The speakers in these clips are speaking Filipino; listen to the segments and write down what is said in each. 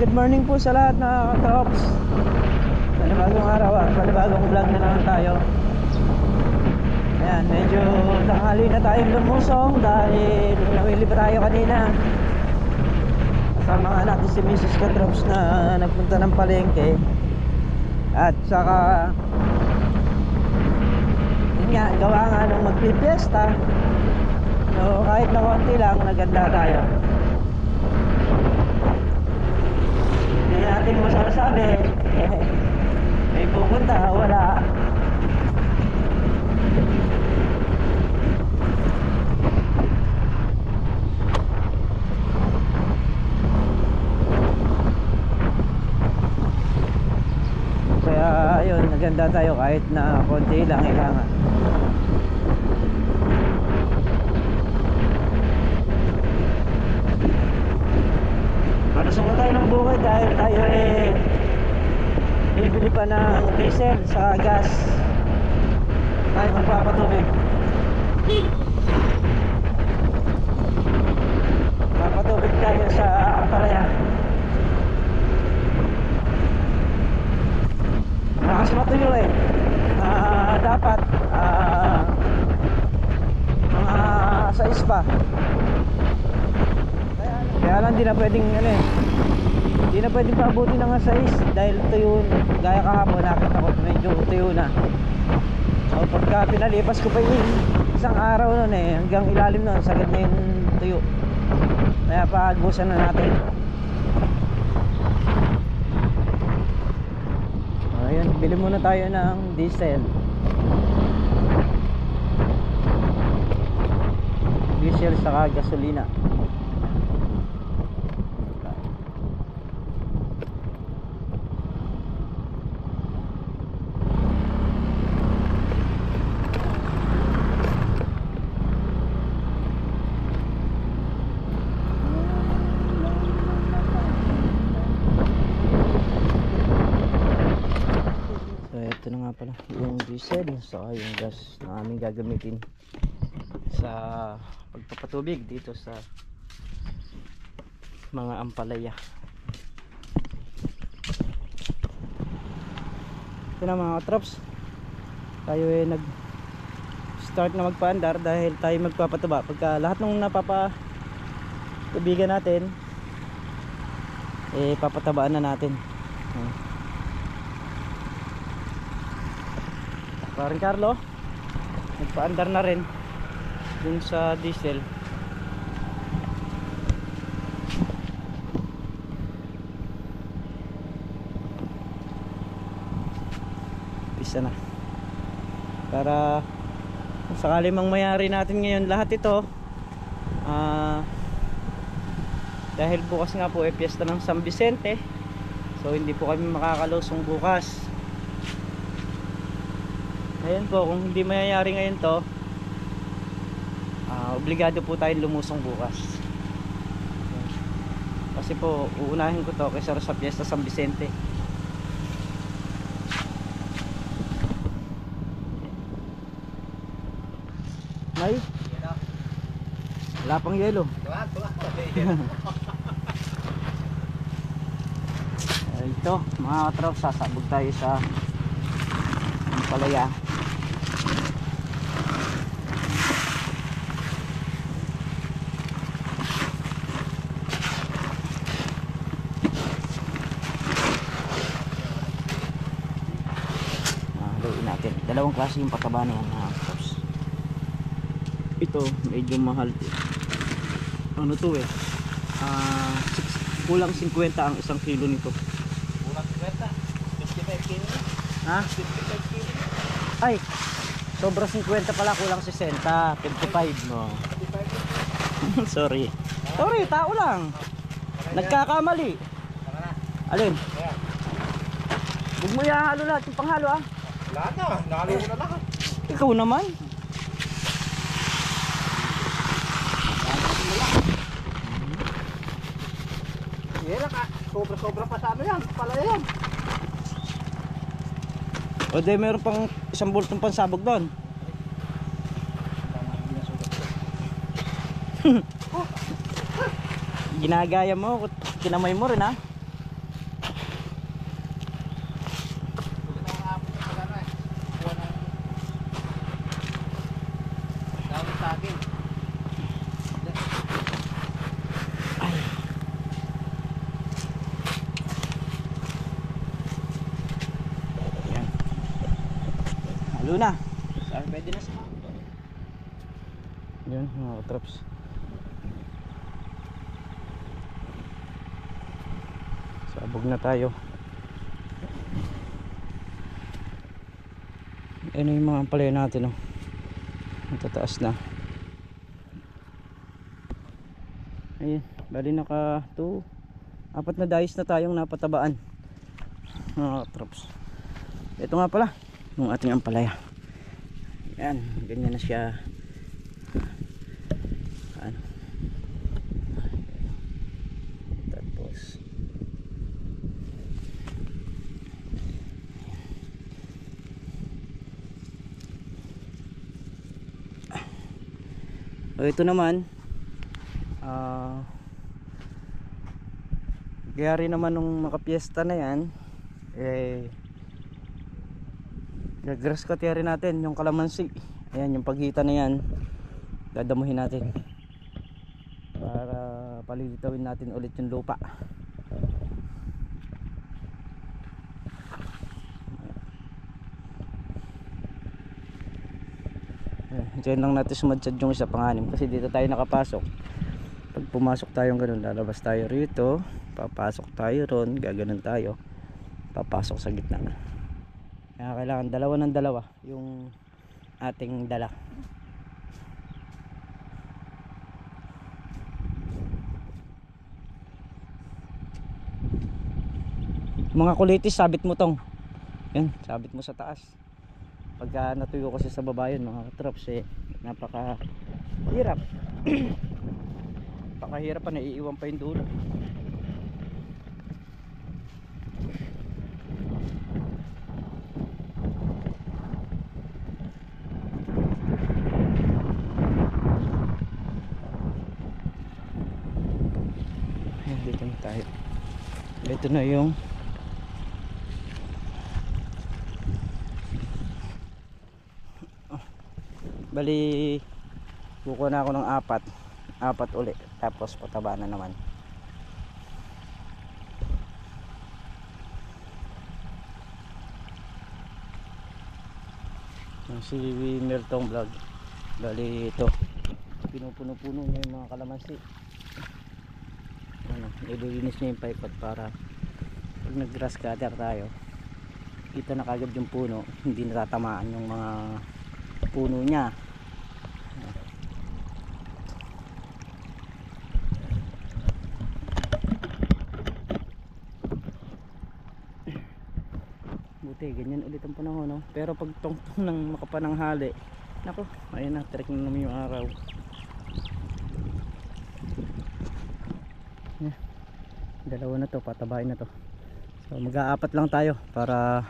Good morning po sa lahat na katrops. Panibagong araw panibagong vlog na naman tayo. Ayan, medyo tanghali na tayong lumusong dahil nawili pa tayo kanina. Kasama nga natin si Mrs. Katrops na nagpunta ng palengke. At saka yun nga, gawa nga nung magpipiesta. So kahit na konti lang, naganda tayo. Hindi natin masasabi may pupunta, wala. Kaya ayun, naganda tayo kahit na konti lang kailangan. Palusok na tayo ng bukid dahil tayo bibili pa ng diesel sa gas. Tayo magpapatubig. Papatubig tayo sa Ampalaya. Malakas matuyo dapat mga 6 pa. Kaya lang di na pwedeng di na pwedeng paabutin ng 6 dahil tuyo, gaya kahapon nakita ko medyo tuyo na. So pagka pinalipas ko pa yung isang araw nun hanggang ilalim nun sagad na yung tuyo. Kaya paagbusan na natin. Ayun, bili muna tayo ng diesel. Diesel saka gasolina. Ito na nga pala yung diesel saka yung gas na aming gagamitin sa pagpapatubig dito sa mga Ampalaya. Ito na mga katrops, tayo nag start na magpaandar dahil tayo magpapatuba. Pagka lahat ng napapatubigan natin papatabaan na natin. Parang Carlo nagpaandar na rin dun sa diesel. Pisa na para kung sakali mang mayari natin ngayon lahat ito dahil bukas nga po fiesta ng San Vicente, so hindi po kami makakalusong bukas. Ayan po, kung hindi mayayari ngayon to obligado po tayong lumusong bukas. Kasi po uunahin ko to kaysa sa Fiesta San Vicente. May? Wala pang yelo. Ito mga katrops, sasabog tayo sa Ampalaya. Haluin natin. Dalawang klase yung pataba na yan mga katrops. Ito medyo mahal. Ano to kulang 50 ang isang kilo nito. Kulang 50? 55 kilo? Ha? 55 kilo? Ay, sobra 50 pala, kulang 60. 55 no. Sorry. Sorry, tao lang. Nagkakamali. Alin? Huwag mo ihahalo lahat yung panghalo Wala na, nahalo ko na lahat. Ikaw naman. Hira ka, sobra-sobra pa sa ano yan, pala yan. O de, meron pang isang bultong pansabog doon. Ginagaya mo, kinamay mo rin ha. Halo na. Saan pwede na sa yun mga katraps. Sabog na tayo. Ayun yung mga ampalaya natin, oh. Matataas na. Ayun, bali naka 4 na dayis na tayong napatabaan mga katraps. Ito nga pala yung ating ampalaya. Yan, ganyan na siya. Ano? Tapos ito naman kaya rin naman nung makapiesta na yan grass cut rin natin yung kalamansi. Ayan yung paghita na yan, dadamuhin natin para palilitawin natin ulit yung lupa. Diyan lang natin sumadsad yung isa panganim kasi dito tayo nakapasok. Pag pumasok tayong ganun, lalabas tayo rito, papasok tayo ron, gaganon tayo, papasok sa gitna. Kaya kailangan dalawa ng dalawa yung ating dala. Mga kulitis, sabit mo tong yan, sabit mo sa taas. Pagka natuyo kasi sa baba yun mga katraps, napaka hirap. Napakahirap pa, naiiwan pa yung dulo. Ayan, dito na tayo. Ito na yung bali kukuha na ako ng apat ulit, tapos pataba na naman. Yung si Mertong Vlog, bali ito pinupuno-puno niya yung mga kalamansi. Ano, nililinis niya yung pipot para pag nag grass cutter tayo, kita na kagad yung puno, hindi natatamaan yung mga puno niya. Buti ganyan ulit ang panahon, no? Pero pag tungtong ng makapananghali, nako, ayun na, trek na naman yung araw. Dalawa na to, patabain na to. So mag-aapat lang tayo para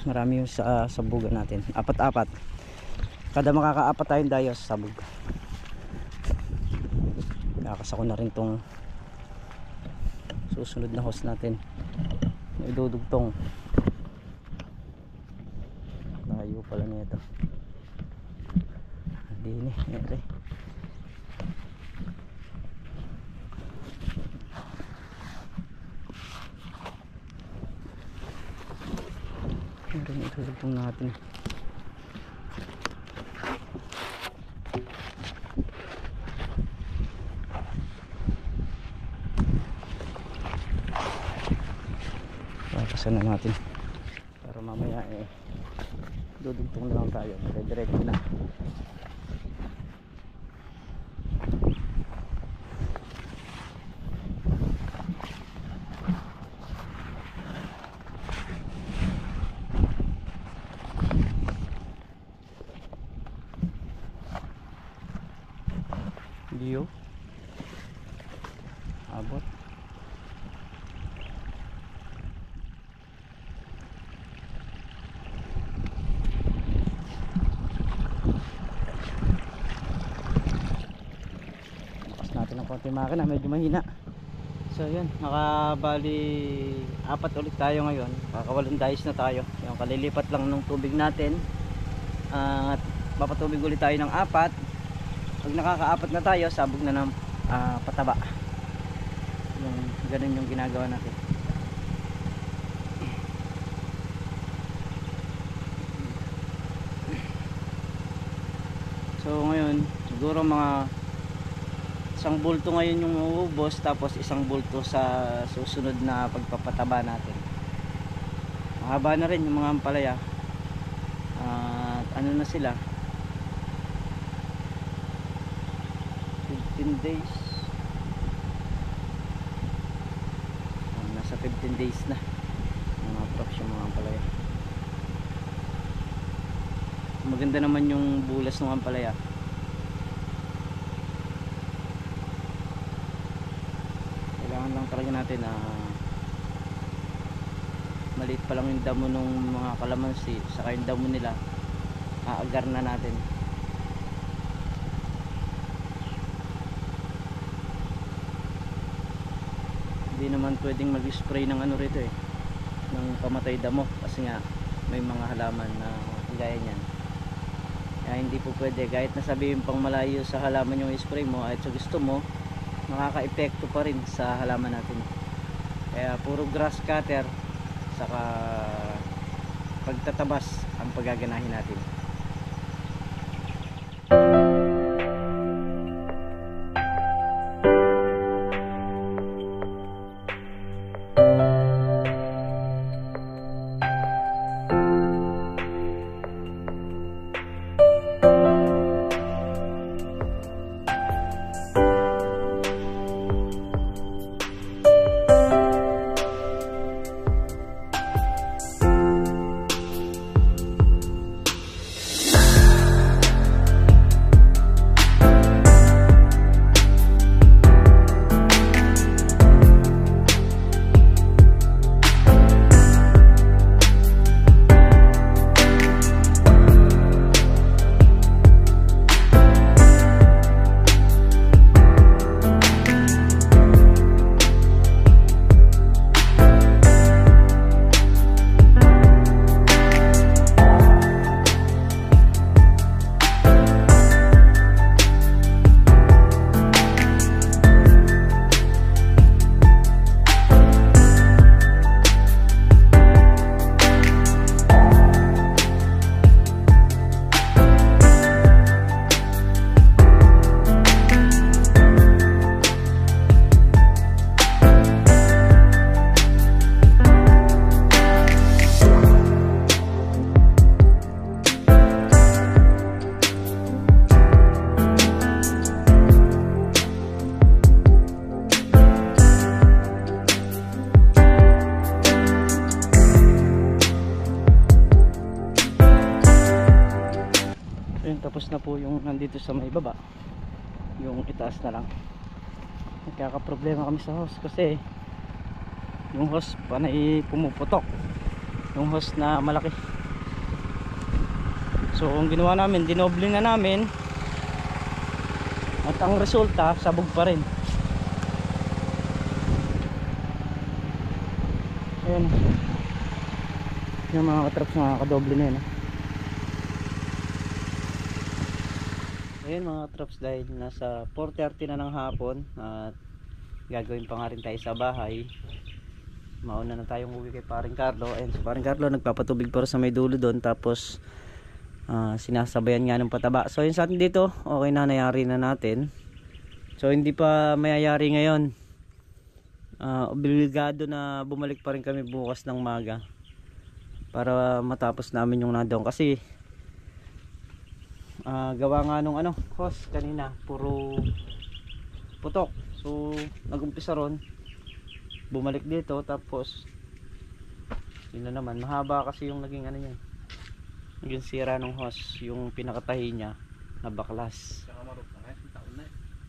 marami yung sa sabugan natin. Apat-apat, kada makakaapat tayong dayo sa sabog. Nakakas ako na rin tong susunod na hose natin, idudugtong. Layo pala nito. Dini, ere. Ere, idudugtong natin. Pasan na natin para mamaya dudugtong na lang tayo, dire-diretso na. Dio abot. Natin ang konti makina, medyo mahina. So yun, nakabali apat ulit tayo ngayon. Kakawalong dayis na tayo. Yung kalilipat lang ng tubig natin, at papatubig ulit tayo ng apat. Pag nakakaapat na tayo, sabog na ng pataba. Yung ganun yung ginagawa natin. So ngayon siguro mga isang bulto ngayon yung uubos, tapos isang bulto sa susunod na pagpapataba natin. Mahaba na rin yung mga ampalaya. At ano na sila, 15 days. Nasa 15 days na mga props yung mga ampalaya. Maganda naman yung bulas ng ampalaya. Kailangan lang talaga natin na maliit pa lang yung damo ng mga kalamansi, saka yung damo nila aagar na natin. Hindi naman pwedeng mag-spray ng ano rito ng pamatay damo, kasi nga may mga halaman na gaya niyan. Kaya hindi po pwede, kahit nasabihin pang malayo sa halaman yung spray mo, at sa gusto mo makaka-epekto pa rin sa halaman natin. Kaya puro grass cutter saka pagtatabas ang paggaganahin natin. Tapos na po yung nandito sa may baba, yung itaas na lang. Nagkakaproblema kami sa hose kasi yung hose panay pumuputok, yung hose na malaki. So ang ginawa namin, dinoble na namin, at ang resulta sabog pa rin. Ayan yung mga katraps na kadoble na yun. Ayan mga traps, dahil nasa 4:30 na ng hapon at gagawin pa nga rin tayo sa bahay, mauna na tayong uwi kay Paring Carlo. Ayan si Paring Carlo nagpapatubig para sa may dulo doon, tapos sinasabayan nga ng pataba. So yun sa atin dito, okay na, nayari na natin. So hindi pa mayayari ngayon, obligado na bumalik pa rin kami bukas ng maga para matapos namin yung nandoon, kasi gawa nga nung hose kanina puro putok. So nagumpisa ron, bumalik dito, tapos yun na naman, mahaba kasi yung naging niya, naging sira nung hose, yung pinakatahi niya na baklas.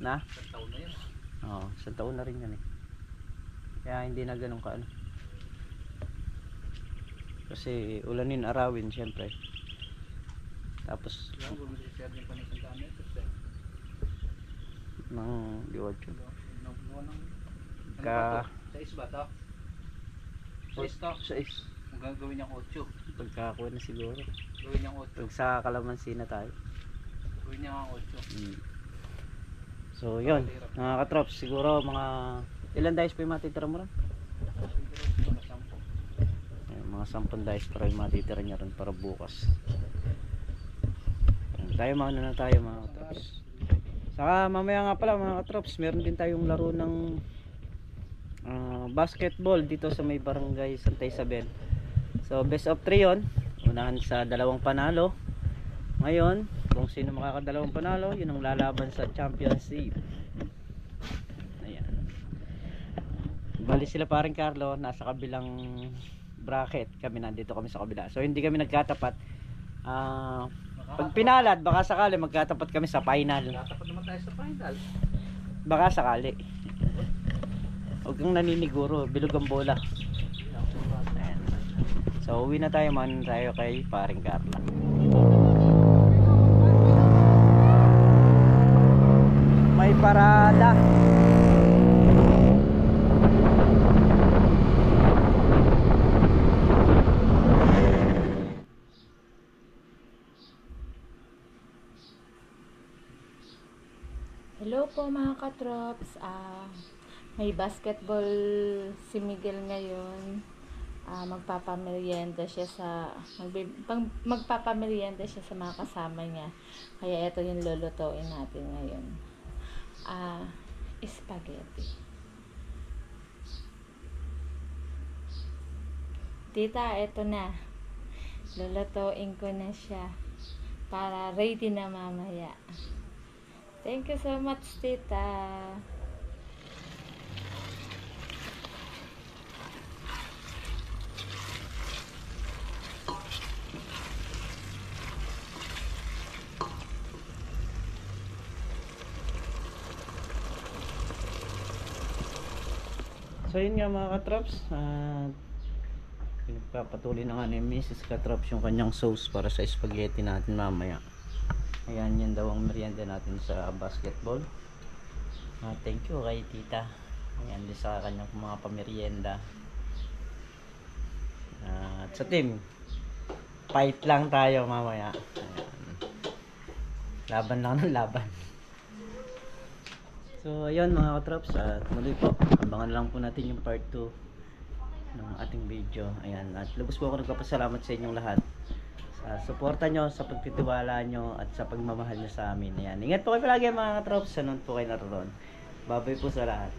Na? Isang taon na yan. Oo, isang taon na rin yan kaya hindi na ganun ka kasi ulanin, arawin syempre. Tapos ng diwatyo ka sa isba to? Sa isto? Sa is. Kung gawin niyang 8. Pagkakuha na siguro. Gawin niyang 8. Pag sa kalamansi na tayo. Gawin niyang 8. So yun, mga katrops, siguro mga ilan dice pa yung matitira mo rin? Mga 10 dice para yung matitira niya rin para bukas. Tayo mauna na tayo mga katrops. Saka mamaya nga pala mga katrops, meron din tayong laro ng basketball dito sa may barangay Santa Isabel. So best of 3 yon. Unahan sa dalawang panalo. Ngayon kung sino makakadalawang panalo, yun ang lalaban sa championship. Ayan. Bali sila paring Carlo nasa kabilang bracket, kami nandito kami sa kabila. So hindi kami nagkatapat. Pag pinalad baka sakali magkatapat kami sa final. Natapat naman tayo sa final. Baka sakali. Huwag kang naniniguro, bilog ang bola. Ayan. So uwi na tayo, man tayo kay paring Carla. May parada. Hello po mga katrops. May basketball si Miguel ngayon. Magpapamerienda siya sa mga kasama niya. Kaya ito yung lulutuin natin ngayon. Spaghetti. Tita, ito na. Lulutuin ko na siya para ready na mamaya. Thank you so much, Tita. So yun nga mga katrops, pinagpapatuloy na nga ni Mrs. Katrops yung kanyang sauce para sa spaghetti natin mamaya. Ayan, yan daw ang merienda natin sa basketball. Thank you kay tita. Ayan, din sa kanyang mga pamerienda. At sa team, fight lang tayo mamaya. Ayan. Laban lang ng laban. So ayun mga katrops, at muli po, abangan lang po natin yung part 2 ng ating video. Ayan, at lubos po ako nagpapasalamat sa inyong lahat sa suporta nyo, sa pagtitiwala nyo at sa pagmamahal nyo sa amin. Ayan, ingat po kayo palagi mga katrops, sanon po kayo naroon. Babay po sa lahat.